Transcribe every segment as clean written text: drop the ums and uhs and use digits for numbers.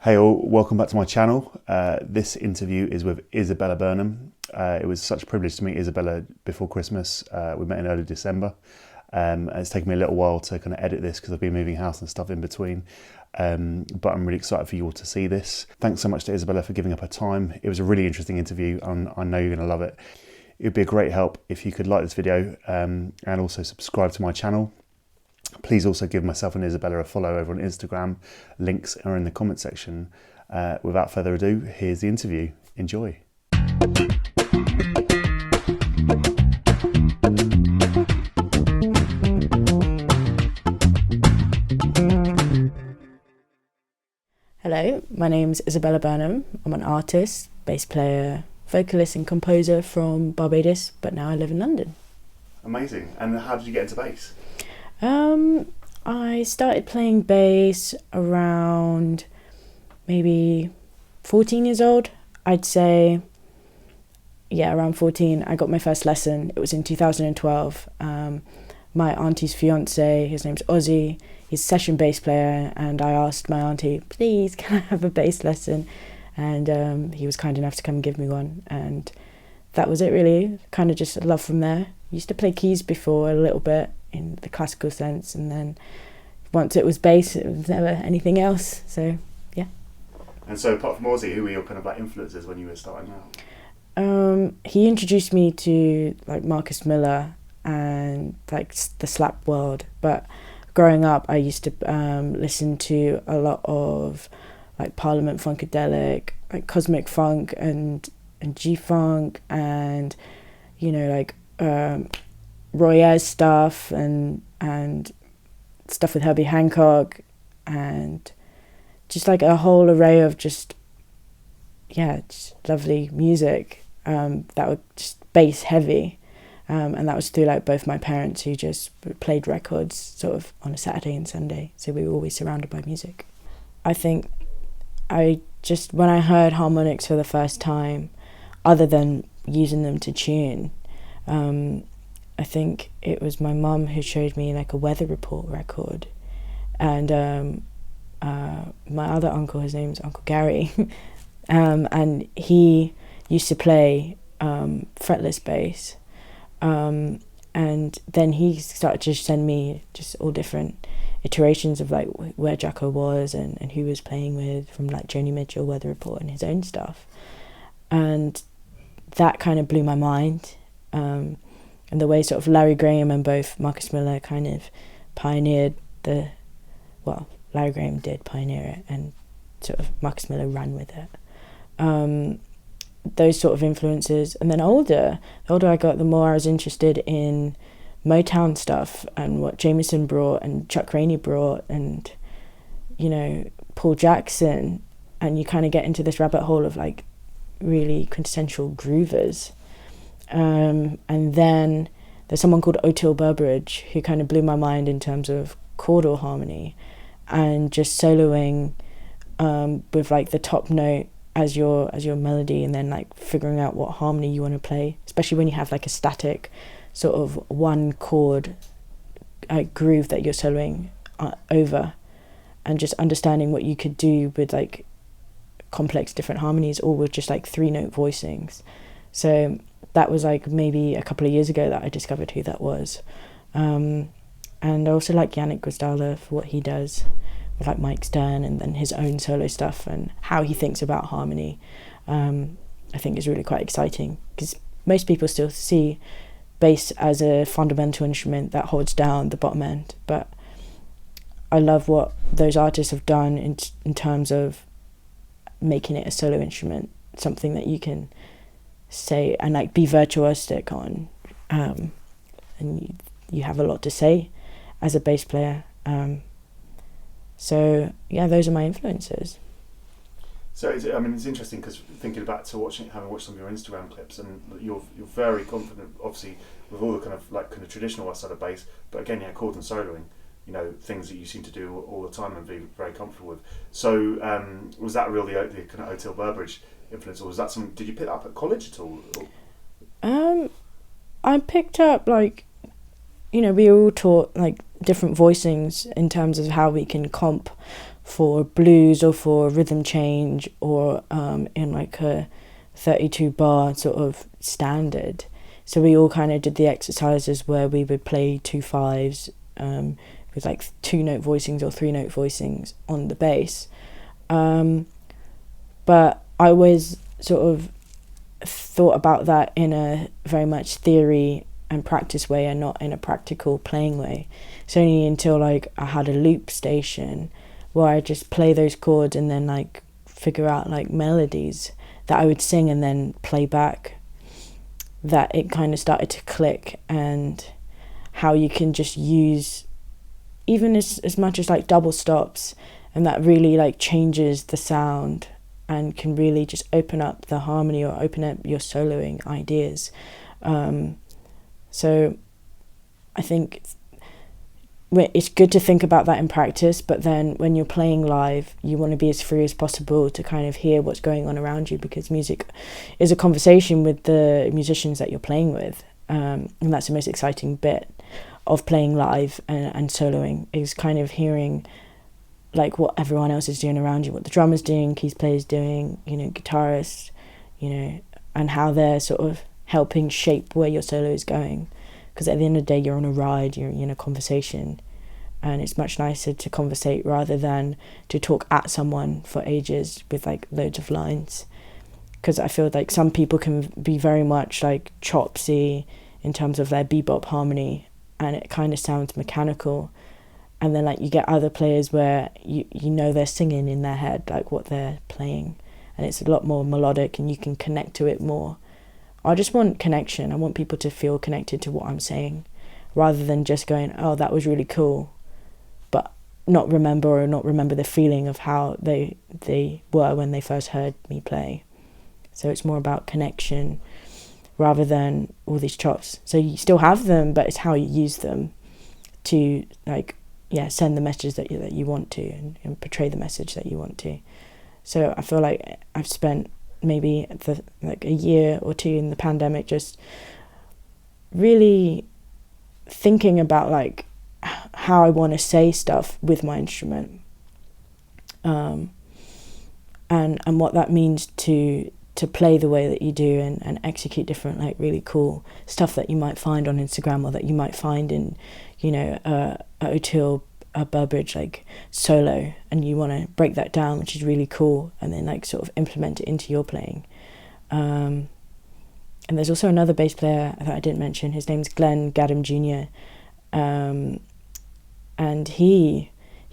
Hey all, welcome back to my channel. This interview is with Isobella Burnham. It was such a privilege to meet Isobella before Christmas. We met in early December. It's taken me a little while to kind of edit this because I've been moving house and stuff in between. But I'm really excited for you all to see this. Thanks so much to Isobella for giving up her time. It was a really interesting interview and I know you're going to love it. It would be a great help if you could like this video and also subscribe to my channel. Please also give myself and Isobella a follow over on Instagram. Links are in the comment section. Without further ado, here's the interview. Enjoy. Hello, my name's Isobella Burnham. I'm an artist, bass player, vocalist and composer from Barbados, but now I live in London. Amazing. And how did you get into bass? I started playing bass around maybe 14 years old. I'd say, yeah, around 14. I got my first lesson. It was in 2012. My auntie's fiance, his name's Ozzy, he's a session bass player, and I asked my auntie, please, can I have a bass lesson? And he was kind enough to come and give me one. And that was it really, kind of just a love from there. Used to play keys before a little bit in the classical sense, and then once it was bass, it was never anything else. So yeah. And so apart from Ozzy, who were your kind of like influences when you were starting out? He introduced me to like Marcus Miller and like the slap world, but growing up I used to listen to a lot of like Parliament Funkadelic, like Cosmic Funk and G-Funk, and you know, like Roy Ayers stuff and stuff with Herbie Hancock, and just like a whole array of just lovely music that were just bass heavy, and that was through like both my parents, who just played records sort of on a Saturday and Sunday, so we were always surrounded by music. I think when I heard harmonics for the first time, other than using them to tune, I think it was my mum who showed me like a weather report record, and my other uncle, his name's Uncle Gary, and he used to play fretless bass, and then he started to send me just all different iterations of like where Jacko was and who he was playing with, from like Joni Mitchell, Weather Report, and his own stuff, and that kind of blew my mind. And the way sort of Larry Graham and both Marcus Miller kind of pioneered Larry Graham did pioneer it, and sort of Marcus Miller ran with it. Those sort of influences. And then the older I got, the more I was interested in Motown stuff and what Jameson brought and Chuck Rainey brought, and, you know, Paul Jackson. And you kind of get into this rabbit hole of like really quintessential groovers. And then there's someone called Otil Burbridge who kind of blew my mind in terms of chordal harmony and just soloing with like the top note as your melody, and then like figuring out what harmony you want to play, especially when you have like a static sort of one chord groove that you're soloing over, and just understanding what you could do with like complex different harmonies, or with just like 3-note voicings. So that was like maybe a couple of years ago that I discovered who that was. And I also like Yannick Gwizdala for what he does with like Mike Stern and then his own solo stuff, and how he thinks about harmony. I think is really quite exciting, because most people still see bass as a fundamental instrument that holds down the bottom end, but I love what those artists have done in terms of making it a solo instrument, something that you can say and like be virtuosic on, and you have a lot to say as a bass player. So yeah, those are my influences. So it's interesting, because thinking back to having watched some of your Instagram clips, and you're very confident, obviously, with all the kind of traditional side of bass, but again, yeah, chord and soloing, you know, things that you seem to do all the time and be very comfortable with. So was that really the kind of Otil Burbridge influence, or was that something, did you pick that up at college at all? I picked up, like, you know, we were all taught like different voicings in terms of how we can comp for blues or for rhythm change or in like a 32 bar sort of standard. So we all kind of did the exercises where we would play 2/5s with like 2-note voicings or 3-note voicings on the bass. But I always sort of thought about that in a very much theory and practice way and not in a practical playing way. It's only until like I had a loop station where I just play those chords and then like figure out like melodies that I would sing and then play back, that it kind of started to click, and how you can just use even as much as like double stops, and that really like changes the sound and can really just open up the harmony or open up your soloing ideas. So I think it's good to think about that in practice, but then when you're playing live, you want to be as free as possible to kind of hear what's going on around you, because music is a conversation with the musicians that you're playing with. And that's the most exciting bit of playing live and soloing, is kind of hearing like what everyone else is doing around you, what the drummer's doing, keys player's doing, guitarists, and how they're sort of helping shape where your solo is going. Because at the end of the day, you're on a ride, you're in a conversation, and it's much nicer to conversate rather than to talk at someone for ages with like loads of lines. Because I feel like some people can be very much like chopsy in terms of their bebop harmony, and it kind of sounds mechanical. And then like you get other players where they're singing in their head like what they're playing, and it's a lot more melodic and you can connect to it more. I just want connection. I want people to feel connected to what I'm saying, rather than just going, oh, that was really cool, but not remember the feeling of how they were when they first heard me play. So it's more about connection rather than all these chops. So you still have them, but it's how you use them to send the message that you want to, and portray the message that you want to. So I feel like I've spent maybe a year or two in the pandemic just really thinking about like how I want to say stuff with my instrument, and what that means to play the way that you do and execute different like really cool stuff that you might find on Instagram, or that you might find in O'Toole Burbridge like solo, and you want to break that down, which is really cool, and then like sort of implement it into your playing. And there's also another bass player that I didn't mention. His name's Glenn Gaddam Jr. And he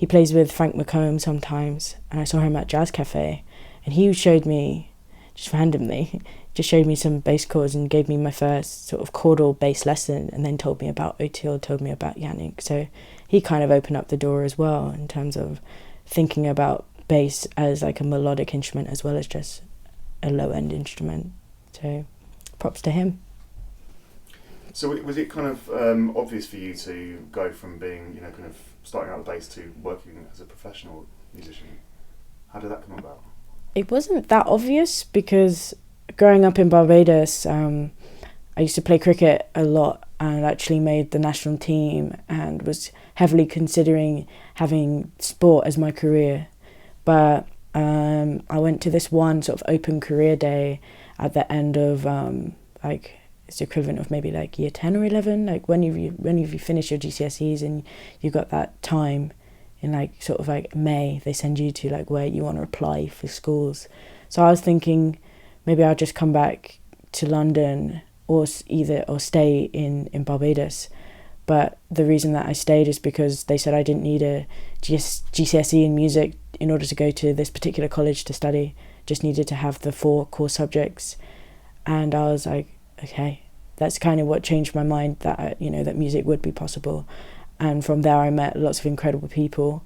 plays with Frank McComb sometimes, and I saw him at Jazz Cafe, and he showed me just randomly some bass chords and gave me my first sort of chordal bass lesson, and then told me about O'Toole, told me about Yannick. So he kind of opened up the door as well in terms of thinking about bass as like a melodic instrument as well as just a low-end instrument. So props to him. So was it kind of obvious for you to go from being, kind of starting out the bass to working as a professional musician? How did that come about? It wasn't that obvious, because growing up in Barbados, I used to play cricket a lot and actually made the national team and was heavily considering having sport as my career. But I went to this one sort of open career day at the end of it's the equivalent of maybe like year 10 or 11, like when you finish your GCSEs and you got that time in like sort of like May, they send you to like where you want to apply for schools. So I was thinking maybe I'll just come back to London or stay in Barbados. But the reason that I stayed is because they said I didn't need a GCSE in music in order to go to this particular college to study. Just needed to have the 4 core subjects. And I was like, okay, that's kind of what changed my mind, that that music would be possible. And from there I met lots of incredible people,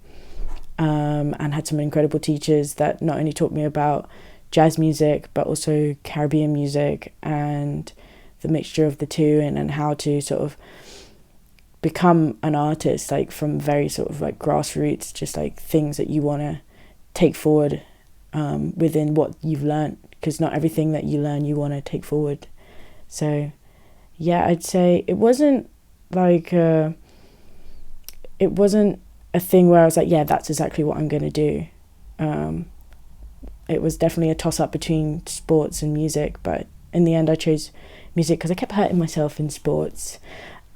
and had some incredible teachers that not only taught me about jazz music but also Caribbean music and the mixture of the two, and how to sort of become an artist like from very sort of like grassroots, just like things that you want to take forward within what you've learned, because not everything that you learn you want to take forward. So yeah, I'd say it wasn't like it wasn't a thing where I was like, yeah, that's exactly what I'm going to do. It was definitely a toss-up between sports and music, but in the end I chose music because I kept hurting myself in sports,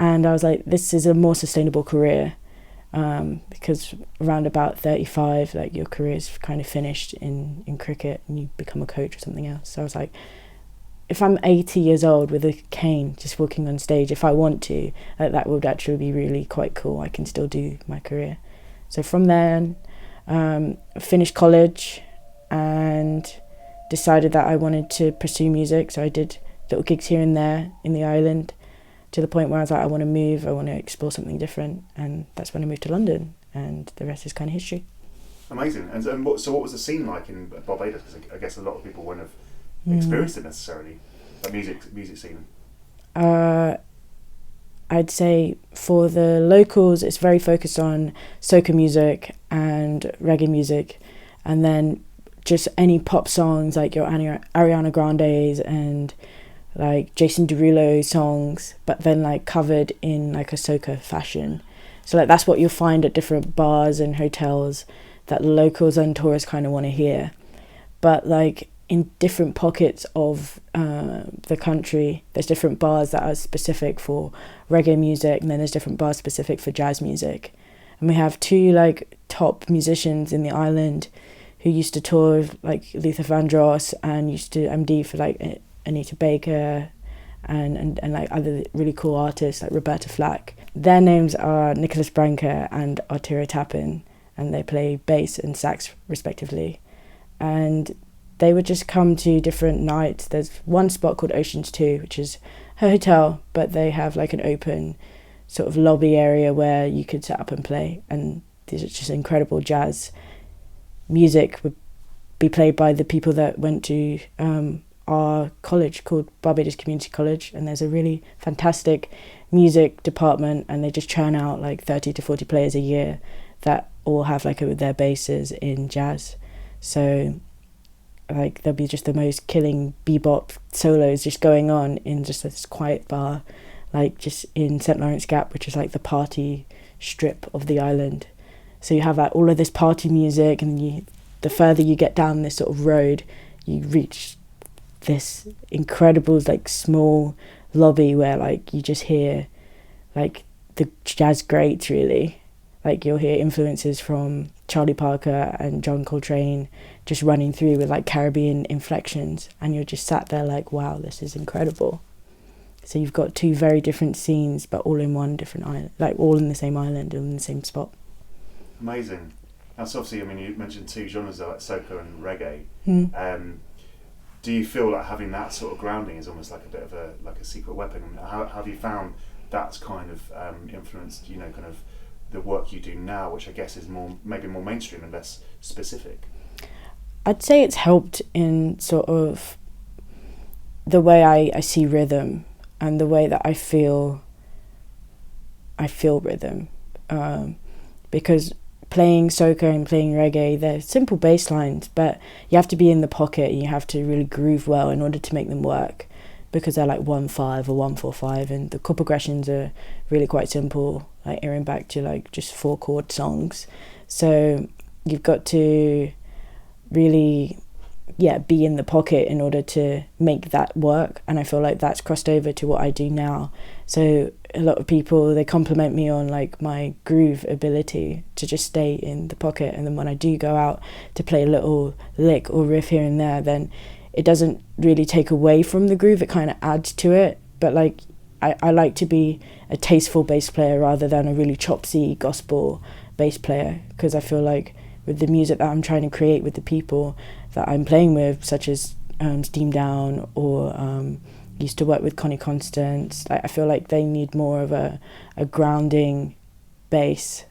and I was like, this is a more sustainable career, because around about 35, like, your career is kind of finished in cricket and you become a coach or something else. So I was like, if I'm 80 years old with a cane just walking on stage, if I want to, that would actually be really quite cool. I can still do my career. So from then, finished college and decided that I wanted to pursue music. So I did little gigs here and there in the island, to the point where I was like, I want to move, I want to explore something different. And that's when I moved to London, and the rest is kind of history. Amazing. And so what was the scene like in Barbados? Because I guess a lot of people wouldn't have experienced it necessarily, the music scene. I'd say for the locals, it's very focused on soca music and reggae music, and then just any pop songs like your Ariana Grande's and like Jason Derulo songs, but then like covered in like a soca fashion. So like that's what you'll find at different bars and hotels that locals and tourists kind of want to hear. But like in different pockets of the country, there's different bars that are specific for reggae music, and then there's different bars specific for jazz music. And we have two like top musicians in the island who used to tour with like Luther Vandross and used to MD for like Anita Baker and like other really cool artists like Roberta Flack. Their names are Nicholas Branca and Arturo Tappan, and they play bass and sax respectively. And they would just come to different nights. There's one spot called Oceans 2, which is a hotel, but they have like an open sort of lobby area where you could set up and play, and these are just incredible jazz music would be played by the people that went to our college called Barbados Community College, and there's a really fantastic music department, and they just churn out like 30 to 40 players a year that all have like their bases in jazz. So like there'll be just the most killing bebop solos just going on in just this quiet bar, like just in St. Lawrence Gap, which is like the party strip of the island. So you have like all of this party music, and the further you get down this sort of road, you reach this incredible like small lobby where like you just hear like the jazz greats really. Like you'll hear influences from Charlie Parker and John Coltrane just running through with like Caribbean inflections, and you're just sat there like, wow, this is incredible. So you've got two very different scenes, but all in one different island, like all in the same island, all in the same spot. Amazing. That's obviously, I mean, you mentioned two genres like soca and reggae. Do you feel like having that sort of grounding is almost like a bit of a secret weapon? How have you found that's kind of influenced, kind of the work you do now, which I guess is maybe more mainstream and less specific? I'd say it's helped in sort of the way I see rhythm and the way that I feel rhythm, because playing soca and playing reggae, they're simple bass lines, but you have to be in the pocket and you have to really groove well in order to make them work, because they're like 1/5 or 1/4/5, and the chord progressions are really quite simple, like earring back to like just 4-chord songs. So you've got to really be in the pocket in order to make that work, and I feel like that's crossed over to what I do now. So a lot of people, they compliment me on like my groove ability to just stay in the pocket, and then when I do go out to play a little lick or riff here and there, then it doesn't really take away from the groove, it kind of adds to it. But like I like to be a tasteful bass player rather than a really chopsy gospel bass player, because I feel like with the music that I'm trying to create with the people that I'm playing with, such as Steam Down or used to work with Connie Constance, I feel like they need more of a grounding bass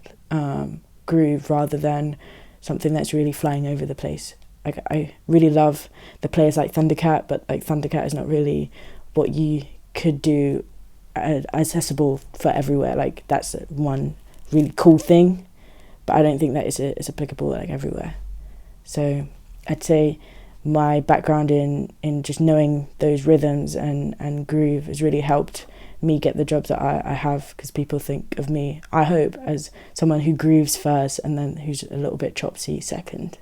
groove rather than something that's really flying over the place. Like I really love the players like Thundercat, but like Thundercat is not really what you could do accessible for everywhere. Like that's one really cool thing, but I don't think that is applicable like everywhere. So I'd say my background in just knowing those rhythms and groove has really helped me get the jobs that I have, because people think of me, I hope, as someone who grooves first and then who's a little bit chopsy second.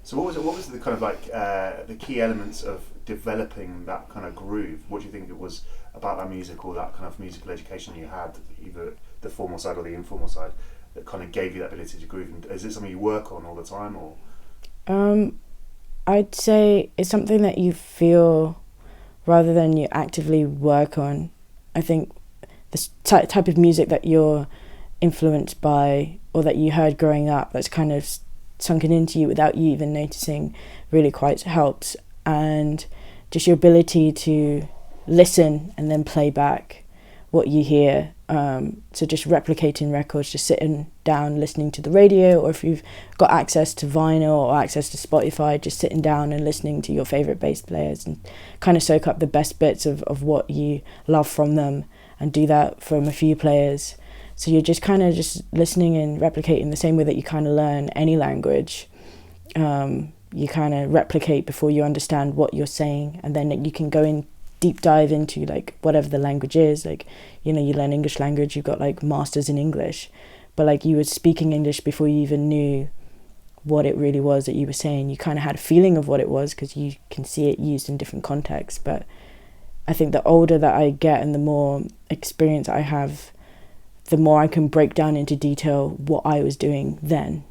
So what was the kind of like the key elements of developing that kind of groove? What do you think it was about that music, or that kind of musical education you had, either the formal side or the informal side, that kind of gave you that ability to groove? And is it something you work on all the time, or? I'd say it's something that you feel rather than you actively work on. I think the type of music that you're influenced by or that you heard growing up that's kind of sunken into you without you even noticing really quite helps. And just your ability to listen and then play back what you hear. So just replicating records, just sitting down listening to the radio, or if you've got access to vinyl or access to Spotify, just sitting down and listening to your favourite bass players and kind of soak up the best bits of what you love from them, and do that from a few players. So you're just kind of just listening and replicating the same way that you kind of learn any language. You kind of replicate before you understand what you're saying, and then you can go in deep dive into like whatever the language is. Like, you know, you learn English language, you've got like masters in English, but like you were speaking English before you even knew what it really was that you were saying. You kind of had a feeling of what it was because you can see it used in different contexts. But I think the older that I get and the more experience I have, the more I can break down into detail what I was doing then,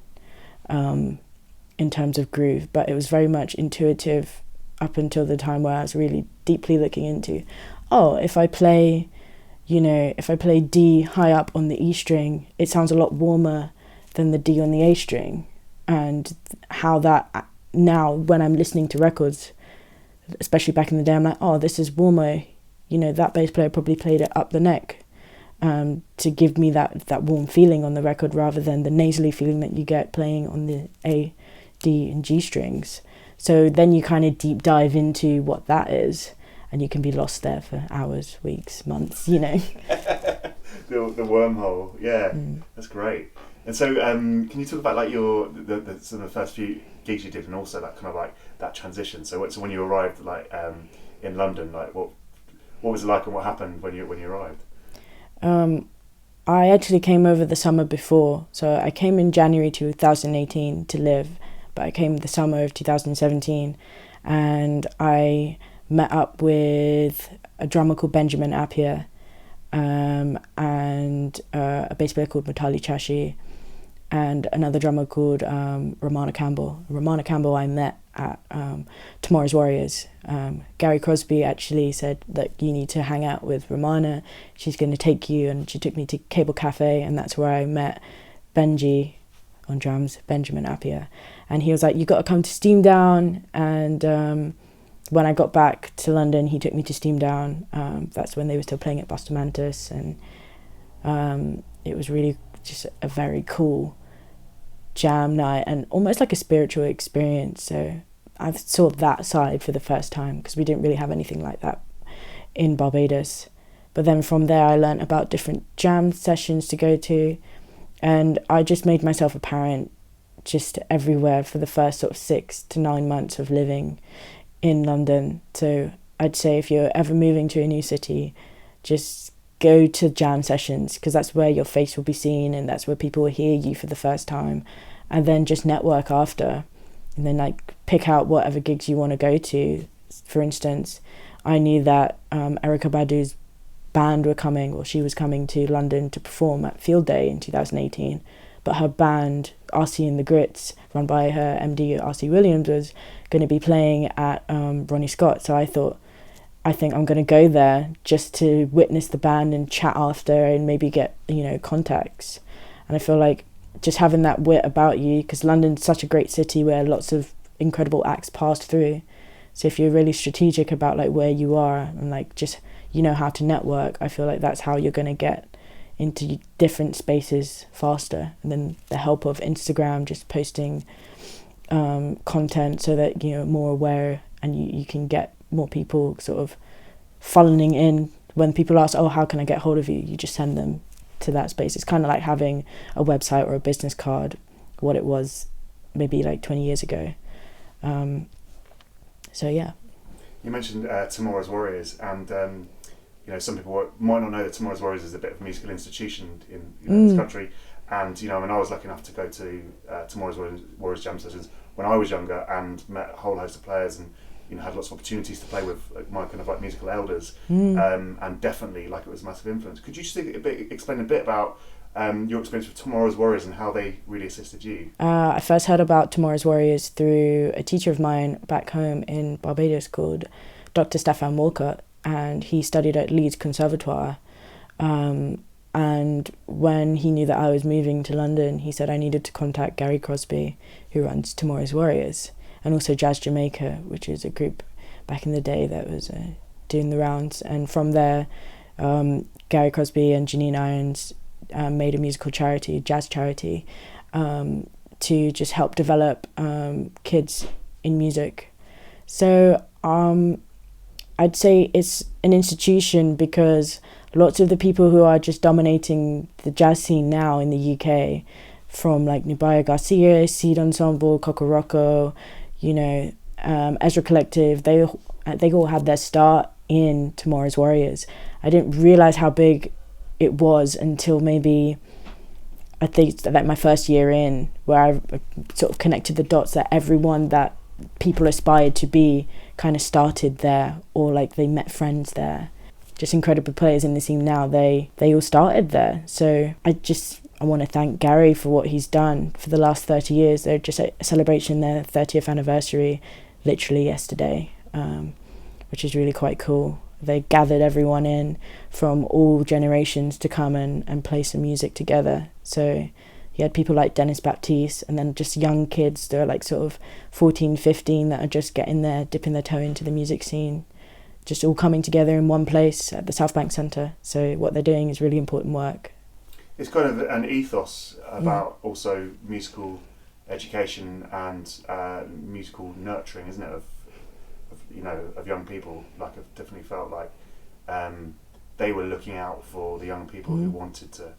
in terms of groove. But it was very much intuitive up until the time where I was really deeply looking into, if I play D high up on the E string, it sounds a lot warmer than the D on the A string. And how that now, when I'm listening to records, especially back in the day, I'm like, this is warmer. You know, that bass player probably played it up the neck to give me that warm feeling on the record, rather than the nasally feeling that you get playing on the A, D and G strings. So then you kind of deep dive into what that is, and you can be lost there for hours, weeks, months, you know. the wormhole, yeah, That's great. And so can you talk about like the sort of first few gigs you did, and also that kind of like that transition? So when you arrived like in London, like what was it like, and what happened when you arrived? I actually came over the summer before, so I came in January 2018 to live, but I came the summer of 2017, and I met up with a drummer called Benjamin Appiah, and a bass player called Mutali Chashi, and another drummer called Romana Campbell. Romana Campbell I met at Tomorrow's Warriors. Gary Crosby actually said that you need to hang out with Romana, she's going to take you, and she took me to Cable Cafe, and that's where I met Benji on drums, Benjamin Appiah. And he was like, you got to come to Steam Down. And when I got back to London, he took me to Steam Down. That's when they were still playing at Bustamantis, and it was really just a very cool jam night and almost like a spiritual experience. So I saw that side for the first time, because we didn't really have anything like that in Barbados. But then from there I learnt about different jam sessions to go to, and I just made myself apparent just everywhere for the first sort of 6 to 9 months of living in London. So I'd say if you're ever moving to a new city, just go to jam sessions, because that's where your face will be seen, and that's where people will hear you for the first time. And then just network after, and then like pick out whatever gigs you want to go to. For instance, I knew that Erykah Badu's band were coming, or she was coming to London to perform at Field Day in 2018, but her band RC and the Grits, run by her MD RC Williams, was going to be playing at Ronnie Scott. So I think I'm going to go there just to witness the band and chat after, and maybe get, contacts. And I feel like just having that wit about you, because London's such a great city where lots of incredible acts pass through. So if you're really strategic about like where you are, and like just how to network, I feel like that's how you're going to get into different spaces faster. And then the help of Instagram, just posting content so that you're more aware, and you can get more people sort of funneling in. When people ask, how can I get hold of you, you just send them to that space. It's kind of like having a website or a business card, what it was maybe like 20 years ago. So yeah. You mentioned Tomorrow's Warriors, and some people might not know that Tomorrow's Warriors is a bit of a musical institution in this country. And I was lucky enough to go to Tomorrow's Warriors jam sessions when I was younger, and met a whole host of players, and had lots of opportunities to play with my kind of like musical elders, and definitely it was a massive influence. Could you just explain a bit about your experience with Tomorrow's Warriors and how they really assisted you? I first heard about Tomorrow's Warriors through a teacher of mine back home in Barbados called Dr. Stefan Walcott, and he studied at Leeds Conservatoire. And when he knew that I was moving to London, he said I needed to contact Gary Crosby, who runs Tomorrow's Warriors, and also Jazz Jamaica, which is a group back in the day that was doing the rounds. And from there, Gary Crosby and Janine Irons made a musical charity, jazz charity, to just help develop kids in music. So I'd say it's an institution because lots of the people who are just dominating the jazz scene now in the UK, from like Nubia Garcia, Seed Ensemble, Kokoroko, Ezra Collective, they all had their start in Tomorrow's Warriors. I didn't realise how big it was until maybe, I think, like my first year in, where I sort of connected the dots that everyone that people aspired to be kind of started there, or like they met friends there. Just incredible players in the scene now, they all started there. So I want to thank Gary for what he's done for the last 30 years. They're just celebrating their 30th anniversary literally yesterday, which is really quite cool. They gathered everyone in from all generations to come and play some music together. So you had people like Dennis Baptiste, and then just young kids that are like sort of 14, 15 that are just getting there, dipping their toe into the music scene, just all coming together in one place at the South Bank Centre. So what they're doing is really important work. It's kind of an ethos about also musical education and musical nurturing, isn't it? Of young people. Like, I've definitely felt like they were looking out for the young people who wanted to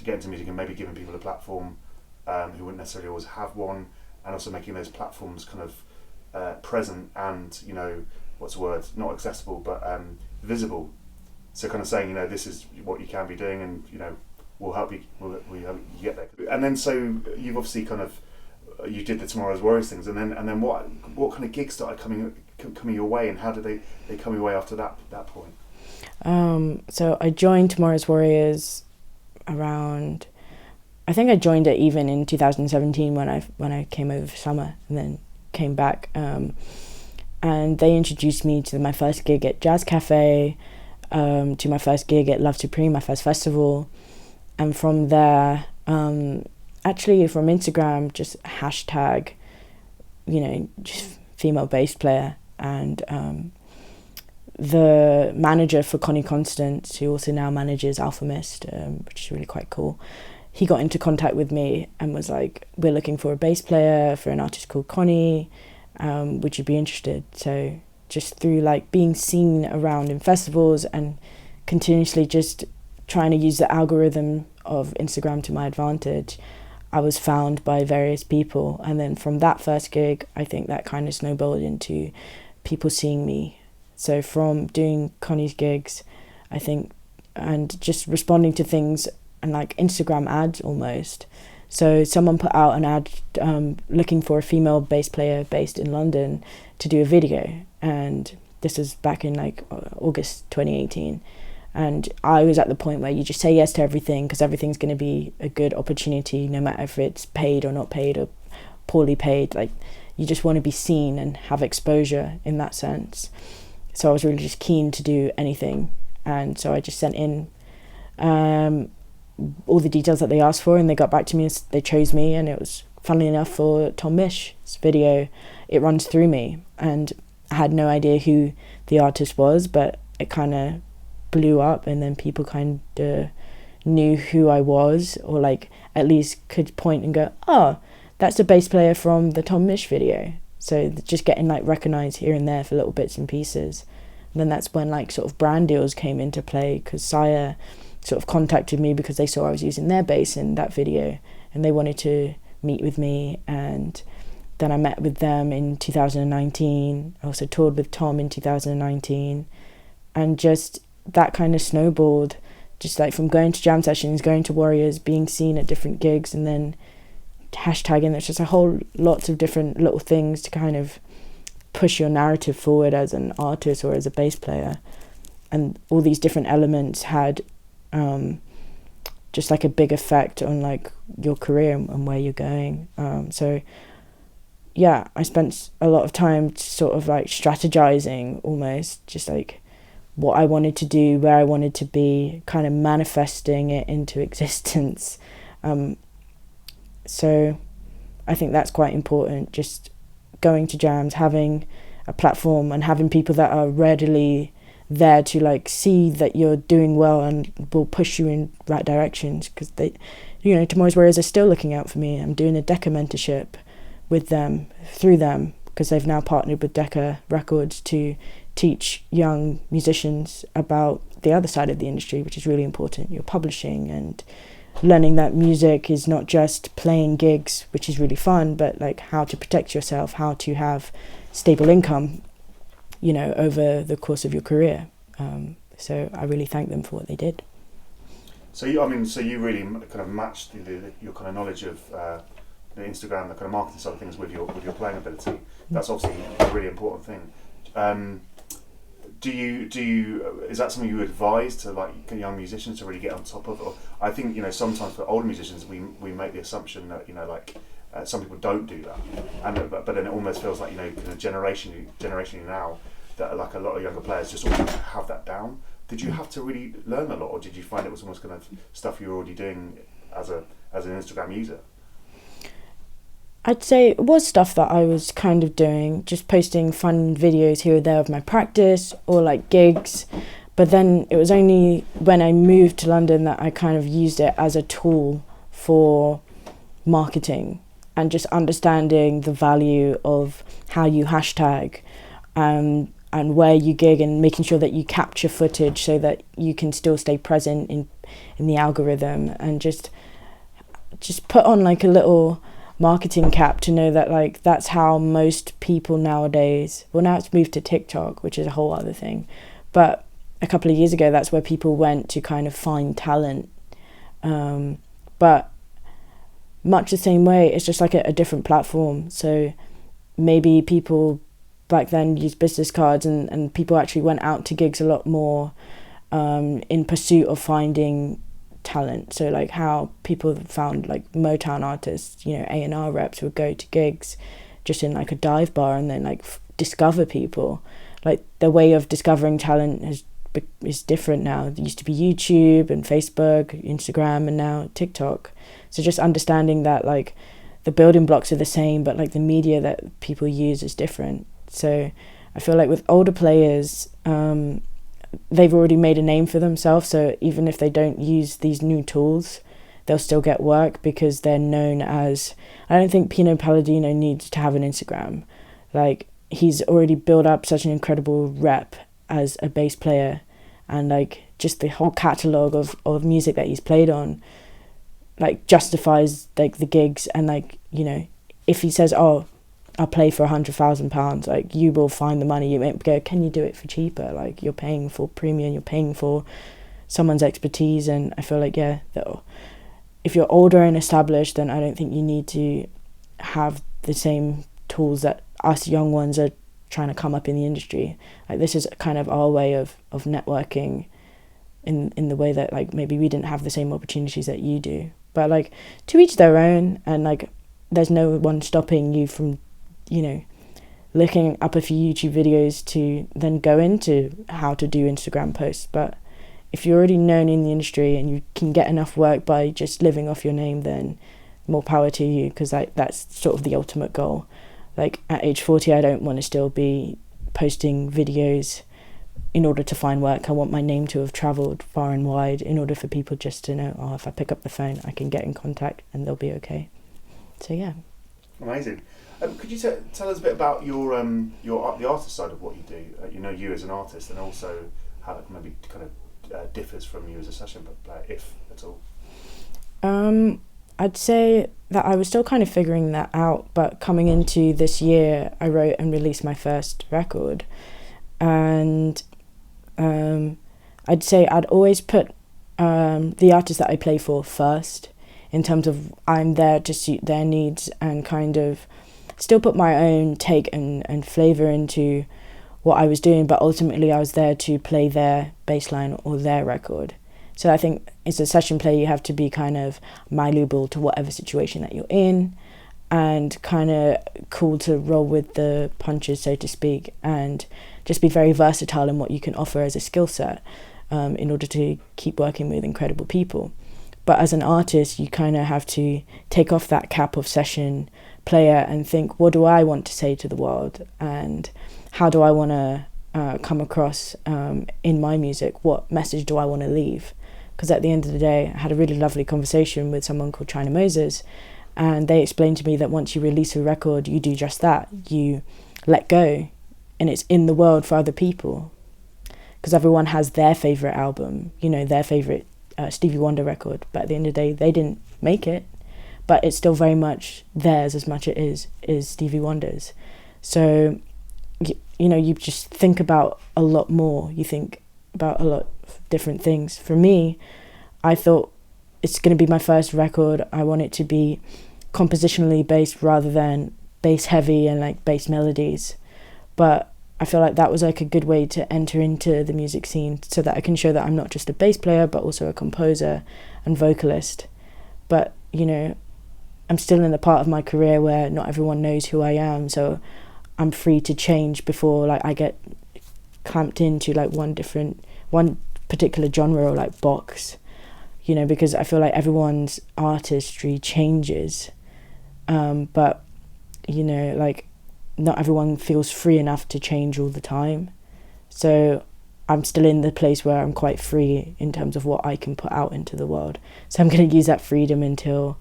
get into music, and maybe giving people a platform who wouldn't necessarily always have one, and also making those platforms kind of present and what's the word? Not accessible, but visible. So kind of saying, this is what you can be doing, and we'll help you. We'll help you get there. And then so you've obviously you did the Tomorrow's Warriors things, and then what kind of gigs started coming your way, and how did they come your way after that point? So I joined Tomorrow's Warriors around, I think I joined it even in 2017 when I came over for summer and then came back. And they introduced me to my first gig at Jazz Cafe, to my first gig at Love Supreme, my first festival. And from there, actually from Instagram, just hashtag, just female bass player. And the manager for Connie Constance, who also now manages Alpha Mist, which is really quite cool, he got into contact with me and was like, we're looking for a bass player for an artist called Connie. Would you be interested? So just through like being seen around in festivals and continuously just trying to use the algorithm of Instagram to my advantage, I was found by various people. And then from that first gig, I think that kind of snowballed into people seeing me. So from doing Connie's gigs, I think, and just responding to things and like Instagram ads almost. So someone put out an ad looking for a female bass player based in London to do a video. And this was back in like August 2018. And I was at the point where you just say yes to everything because everything's going to be a good opportunity, no matter if it's paid or not paid or poorly paid. Like, you just want to be seen and have exposure in that sense. So I was really just keen to do anything. And so I just sent in all the details that they asked for, and they got back to me. They chose me, and it was, funnily enough, for Tom Mish's video. It runs through me, and I had no idea who the artist was, but it kind of blew up, and then people kind of knew who I was, or like at least could point and go, oh, that's a bass player from the Tom Mish video. So just getting like recognised here and there for little bits and pieces. And then that's when like sort of brand deals came into play, because Sire sort of contacted me because they saw I was using their bass in that video, and they wanted to meet with me, and then I met with them in 2019. I also toured with Tom in 2019. And just that kind of snowballed, just like from going to jam sessions, going to Warriors, being seen at different gigs, and then hashtagging. There's just a whole lots of different little things to kind of push your narrative forward as an artist or as a bass player. And all these different elements had just like a big effect on like your career and where you're going. So yeah, I spent a lot of time sort of like strategizing, almost just like what I wanted to do, where I wanted to be, kind of manifesting it into existence. So I think that's quite important, just going to jams, having a platform and having people that are readily there to like see that you're doing well and will push you in right directions, because they, you know, Tomorrow's Warriors are still looking out for me. I'm doing a Decca mentorship with them, through them, because they've now partnered with Decca Records to teach young musicians about the other side of the industry, which is really important. You're publishing and learning that music is not just playing gigs, which is really fun, but like how to protect yourself, how to have stable income, you know, over the course of your career. So I really thank them for what they did. So you really kind of matched your kind of knowledge of the Instagram, the kind of marketing side of things with your playing ability. That's obviously a really important thing. Do you is that something you advise to like young musicians to really get on top of? Or I think, you know, sometimes for older musicians we make the assumption that, you know, like some people don't do that, and but then it almost feels like, you know, kind of generationally now that like a lot of younger players just already have that down. Did you have to really learn a lot, or did you find it was almost kind of stuff you were already doing as an Instagram user? I'd say it was stuff that I was kind of doing, just posting fun videos here or there of my practice or like gigs. But then it was only when I moved to London that I kind of used it as a tool for marketing and just understanding the value of how you hashtag and where you gig, and making sure that you capture footage so that you can still stay present in the algorithm, and just put on like a little marketing cap to know that like that's how most people nowadays, well, now it's moved to TikTok, which is a whole other thing, but a couple of years ago that's where people went to kind of find talent. But much the same way, it's just like a different platform. So maybe people back then used business cards, and people actually went out to gigs a lot more in pursuit of finding talent. So like how people found like Motown artists, you know, A&R reps would go to gigs just in like a dive bar and then like discover people. Like the way of discovering talent is different now. There used to be YouTube and Facebook, Instagram, and now TikTok. So just understanding that like the building blocks are the same, but like the media that people use is different. So I feel like with older players, they've already made a name for themselves, so even if they don't use these new tools, they'll still get work because they're known as... I don't think Pino Palladino needs to have an Instagram. Like, he's already built up such an incredible rep as a bass player, and like just the whole catalogue of music that he's played on like justifies like the gigs. And like, you know, if he says, oh, I'll play for £100,000, like you will find the money. You won't go, can you do it for cheaper? Like, you're paying for premium, you're paying for someone's expertise. And I feel like, yeah, if you're older and established, then I don't think you need to have the same tools that us young ones are trying to come up in the industry. Like, this is kind of our way of networking in the way that like maybe we didn't have the same opportunities that you do. But like, to each their own, and like there's no one stopping you from, you know, looking up a few YouTube videos to then go into how to do Instagram posts. But if you're already known in the industry and you can get enough work by just living off your name, then more power to you, because like that's sort of the ultimate goal. Like at age 40, I don't want to still be posting videos in order to find work. I want my name to have travelled far and wide in order for people just to know, oh, if I pick up the phone, I can get in contact and they'll be okay. So yeah. Amazing. Could you tell us a bit about the artist side of what you do? You know, you as an artist, and also how that maybe kind of differs from you as a session player, if at all. I'd say that I was still kind of figuring that out, but coming into this year, I wrote and released my first record. And I'd say I'd always put the artist that I play for first, in terms of I'm there to suit their needs and kind of still put my own take and flavour into what I was doing, but ultimately I was there to play their bass line or their record. So I think as a session player, you have to be kind of malleable to whatever situation that you're in, and kind of cool to roll with the punches, so to speak, and just be very versatile in what you can offer as a skill set, in order to keep working with incredible people. But as an artist, you kind of have to take off that cap of session player and think, what do I want to say to the world, and how do I want to come across in my music? What message do I want to leave? Because at the end of the day, I had a really lovely conversation with someone called China Moses, and they explained to me that once you release a record, you do just that. You let go, and it's in the world for other people. Because everyone has their favourite album, you know, their favourite Stevie Wonder record, but at the end of the day, they didn't make it, but it's still very much theirs as much as it is Stevie Wonder's. So, you know, you just think about a lot more. You think about a lot of different things. For me, I thought it's going to be my first record. I want it to be compositionally based rather than bass heavy and like bass melodies. But I feel like that was like a good way to enter into the music scene, so that I can show that I'm not just a bass player, but also a composer and vocalist. But, you know, I'm still in the part of my career where not everyone knows who I am, so I'm free to change before like I get clamped into like one particular genre or like box, you know, because I feel like everyone's artistry changes, but, you know, like not everyone feels free enough to change all the time. So I'm still in the place where I'm quite free in terms of what I can put out into the world. So I'm going to use that freedom until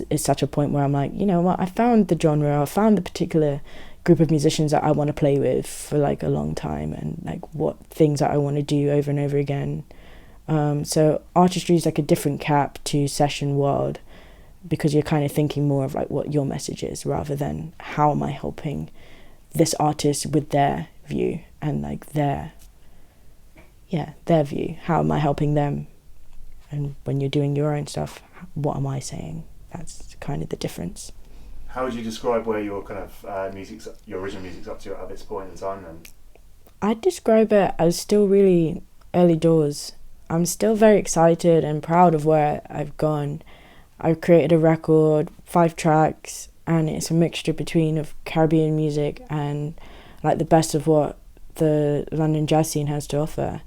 it's such a point where I'm like, you know what, I found the genre, I found the particular group of musicians that I want to play with for like a long time, and like what things that I want to do over and over again. So artistry is like a different cap to session world, because you're kind of thinking more of like what your message is, rather than how am I helping this artist with their view and like their view. How am I helping them? And when you're doing your own stuff, what am I saying? That's kind of the difference. How would you describe where your kind of your original music's up to at this point in time then? I'd describe it as still really early doors. I'm still very excited and proud of where I've gone. I've created a record, 5 tracks, and it's a mixture between of Caribbean music and like the best of what the London jazz scene has to offer.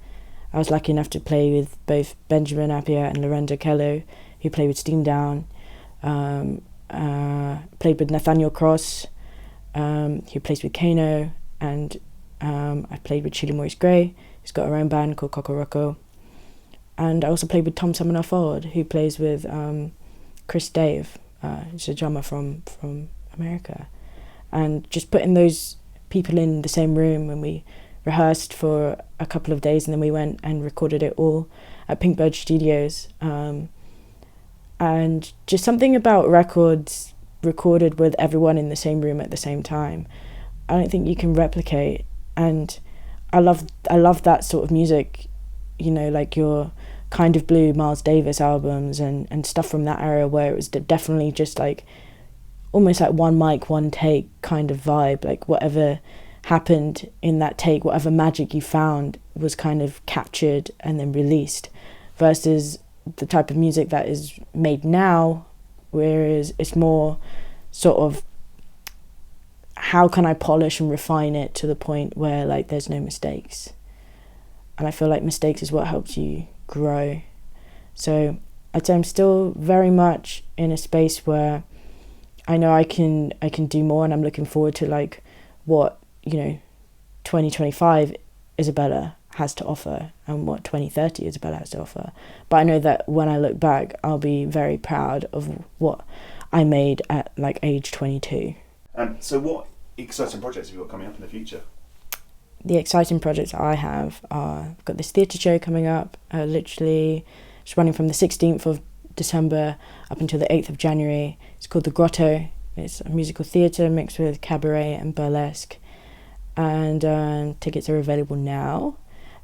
I was lucky enough to play with both Benjamin Appiah and Lorenzo Kello, who play with Steam Down. Played with Nathaniel Cross, who plays with Kano, and I played with Sheila Maurice Gray, who's got her own band called Kokoroko. And I also played with Tom Sumner Ford, who plays with Chris Dave, who's a drummer from America. And just putting those people in the same room, when we rehearsed for a couple of days, and then we went and recorded it all at Pinkbird Studios. And just something about records recorded with everyone in the same room at the same time, I don't think you can replicate. And I love that sort of music, you know, like your Kind of Blue, Miles Davis albums and stuff from that era, where it was definitely just like almost like one mic, one take kind of vibe. Like whatever happened in that take, whatever magic you found was kind of captured and then released, versus the type of music that is made now, whereas it's more sort of how can I polish and refine it to the point where like there's no mistakes. And I feel like mistakes is what helps you grow. So I'd say I'm still very much in a space where I know I can do more, and I'm looking forward to like what, you know, 2025 Isobella has to offer and what 2030 Isobella has to offer. But I know that when I look back, I'll be very proud of what I made at like age 22. So what exciting projects have you got coming up in the future? The exciting projects I have are, I've got this theatre show coming up, literally just running from the 16th of December up until the 8th of January. It's called The Grotto. It's a musical theatre mixed with cabaret and burlesque. And tickets are available now.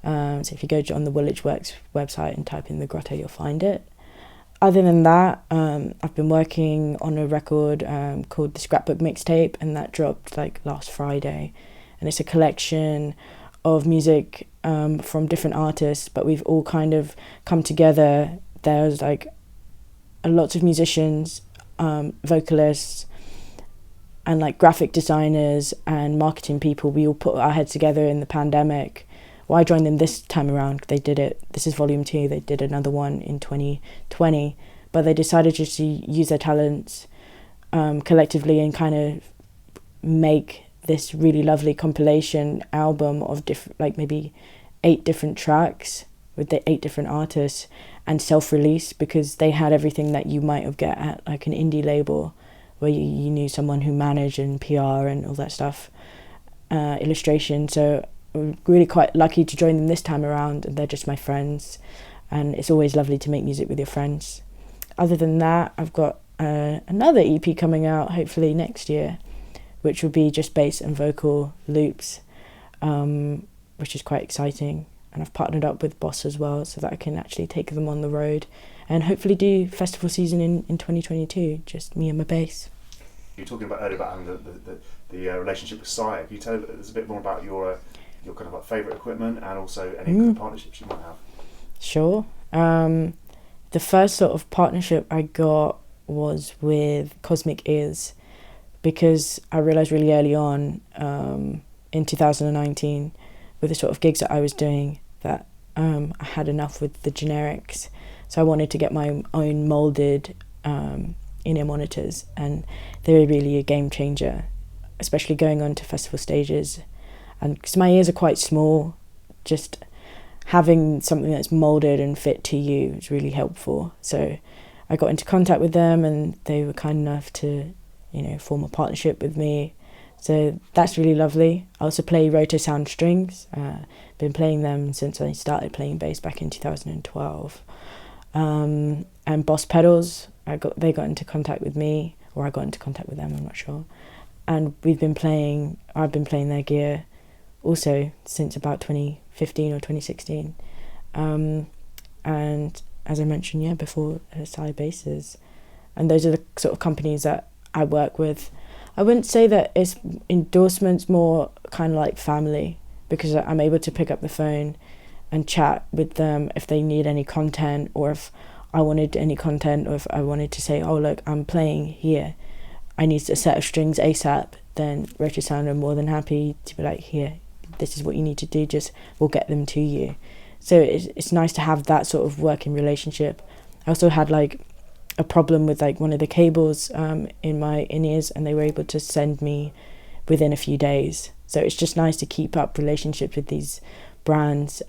So if you go on the Woolwich Works website and type in The Grotto, you'll find it. Other than that, I've been working on a record called The Scrapbook Mixtape, and that dropped like last Friday. And it's a collection of music from different artists, but we've all kind of come together. There's like lots of musicians, vocalists, and like graphic designers and marketing people. We all put our heads together in the pandemic. Well, I joined them this time around. They did it. This is volume 2. They did another one in 2020, but they decided just to use their talents collectively and kind of make this really lovely compilation album of different, like maybe 8 different tracks with the 8 different artists, and self-release, because they had everything that you might have get at like an indie label where you knew someone who managed and PR and all that stuff, illustration. So we're really quite lucky to join them this time around, and they're just my friends, and it's always lovely to make music with your friends. Other than that, I've got another EP coming out hopefully next year, which will be just bass and vocal loops, which is quite exciting. And I've partnered up with Boss as well, so that I can actually take them on the road and hopefully do festival season in 2022, just me and my bass. You were talking about earlier about having the relationship with Sire. Can you tell us a bit more about your kind of like favourite equipment, and also any kind of partnerships you might have? Sure. The first sort of partnership I got was with Cosmic Ears, because I realised really early on in 2019 with the sort of gigs that I was doing that I had enough with the generics. So I wanted to get my own moulded in-ear monitors, and they were really a game changer, especially going on to festival stages. And because my ears are quite small, just having something that's moulded and fit to you is really helpful. So I got into contact with them, and they were kind enough to, form a partnership with me. So that's really lovely. I also play Roto Sound strings. Been playing them since I started playing bass back in 2012. And Boss pedals, they got into contact with me, or I got into contact with them, I'm not sure. And I've been playing their gear also since about 2015 or 2016. And as I mentioned, before, Sire Basses. And those are the sort of companies that I work with. I wouldn't say that it's endorsements, more kind of like family, because I'm able to pick up the phone and chat with them if they need any content, or if I wanted any content, or if I wanted to say, oh look, I'm playing here, I need a set of strings ASAP, then Roto Sound are more than happy to be like, here, this is what you need to do, we'll get them to you. So it's nice to have that sort of working relationship. I also had like a problem with like one of the cables in my in-ears, and they were able to send me within a few days. So it's just nice to keep up relationships with these brands,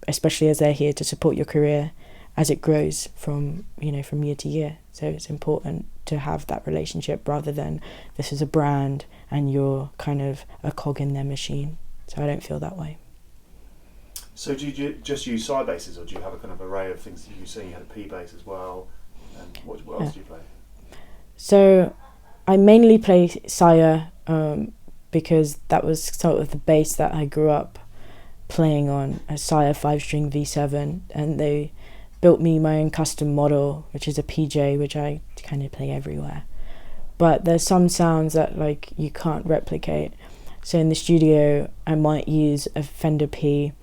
especially as they're here to support your career as it grows from year to year. So it's important to have that relationship, rather than this is a brand and you're kind of a cog in their machine. So I don't feel that way. So do you just use Sire basses, or do you have a kind of array of things that you saying you had a P bass as well? And what else do you play? So I mainly play Sire because that was sort of the bass that I grew up playing on, a Sire 5-string V7, and they built me my own custom model, which is a PJ, which I kind of play everywhere. But there's some sounds that like you can't replicate. So in the studio, I might use a Fender P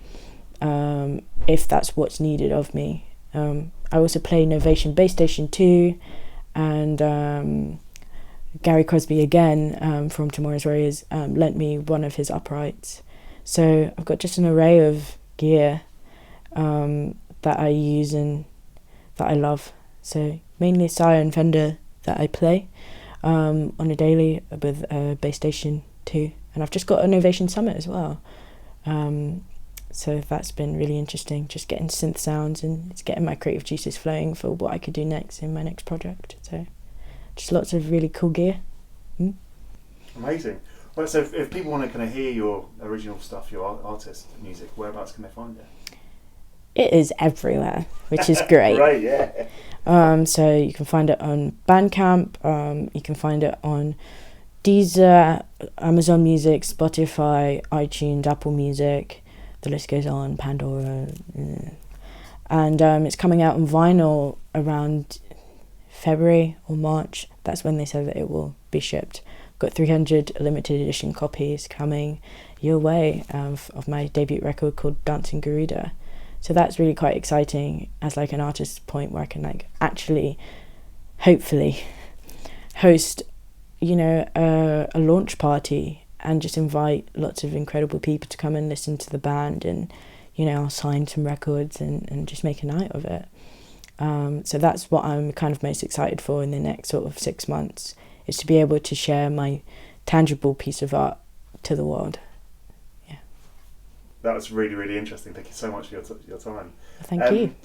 if that's what's needed of me. I also play Novation Bass Station 2, and Gary Crosby again from Tomorrow's Warriors lent me one of his uprights. So I've got just an array of gear that I use and that I love. So mainly Sire and Fender that I play on a daily with Bass Station 2. And I've just got a Novation Summit as well. So that's been really interesting, just getting synth sounds, and it's getting my creative juices flowing for what I could do next in my next project. So just lots of really cool gear. Amazing. Well, so if people want to kind of hear your original stuff, your artist music, whereabouts can they find it? It is everywhere, which is great. Right, yeah. So you can find it on Bandcamp, you can find it on Deezer, Amazon Music, Spotify, iTunes, Apple Music, the list goes on, Pandora. And it's coming out on vinyl around February or March. That's when they said that it will be shipped. Got 300 limited edition copies coming your way of my debut record called Dancing Garuda. So that's really quite exciting as like an artist's point where I can like actually, hopefully, host, you know, a launch party and just invite lots of incredible people to come and listen to the band, and, you know, I'll sign some records and just make a night of it. So that's what I'm kind of most excited for in the next sort of 6 months, is to be able to share my tangible piece of art to the world. That was really, really interesting. Thank you so much for your time. Thank you.